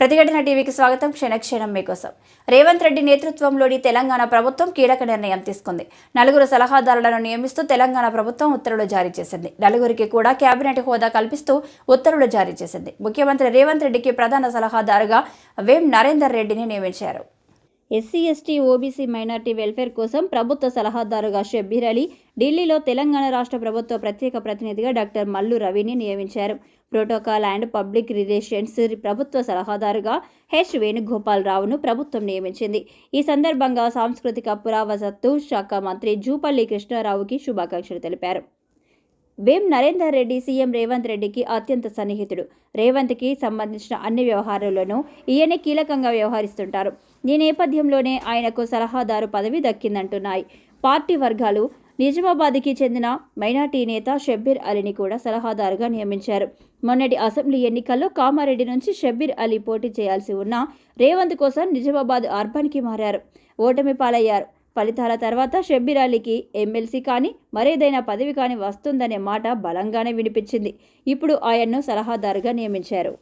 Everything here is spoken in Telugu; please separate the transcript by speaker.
Speaker 1: ప్రతిఘటన టీవీకి స్వాగతం. క్షణక్షణం మీకోసం. రేవంత్ రెడ్డి నేతృత్వంలోని తెలంగాణ ప్రభుత్వం కీలక నిర్ణయం తీసుకుంది. 4 సలహాదారులను నియమిస్తూ తెలంగాణ ప్రభుత్వం ఉత్తర్వులు జారీ చేసింది. 4కి కూడా కేబినెట్ హోదా కల్పిస్తూ ఉత్తర్వులు జారీ చేసింది. ముఖ్యమంత్రి రేవంత్ రెడ్డికి ప్రధాన సలహాదారుగా వేం నరేందర్ రెడ్డిని నియమించారు. SC, ST, OBC, minority welfare కోసం ప్రభుత్వ సలహాదారుగా షబ్బీర్ అలీ, ఢిల్లీలో తెలంగాణ రాష్ట్ర ప్రభుత్వ ప్రత్యేక ప్రతినిధిగా డాక్టర్ మల్లు రవిని నియమించారు. ప్రోటోకాల్ అండ్ పబ్లిక్ రిలేషన్స్ ప్రభుత్వ సలహాదారుగా హెచ్ వేణుగోపాల్ రావును ప్రభుత్వం నియమించింది. ఈ సందర్భంగా సాంస్కృతిక పురావస్తు శాఖ మంత్రి జూపల్లి కృష్ణారావుకి శుభాకాంక్షలు తెలిపారు. వేం నరేందర్ రెడ్డి సీఎం రేవంత్ రెడ్డికి అత్యంత సన్నిహితుడు. రేవంత్కి సంబంధించిన అన్ని వ్యవహారాల్లోనూ ఈయనే కీలకంగా వ్యవహరిస్తుంటారు. ఈ నేపథ్యంలోనే ఆయనకు సలహాదారు పదవి దక్కిందంటున్నాయి పార్టీ వర్గాలు. నిజామాబాద్కి చెందిన మైనార్టీ నేత షబ్బీర్ అలీని కూడా సలహాదారుగా నియమించారు. మొన్నటి అసెంబ్లీ ఎన్నికల్లో కామారెడ్డి నుంచి షబ్బీర్ అలీ పోటీ చేయాల్సి ఉన్న రేవంత్ కోసం నిజామాబాద్ అర్బన్కి మారారు. ఓటమి పాలయ్యారు. ఫలితాల తర్వాత షబ్బీర్ అలీకి ఎమ్మెల్సీ కానీ మరేదైనా పదవి కానీ వస్తుందనే మాట బలంగానే వినిపించింది. ఇప్పుడు ఆయన్ను సలహాదారుగా నియమించారు.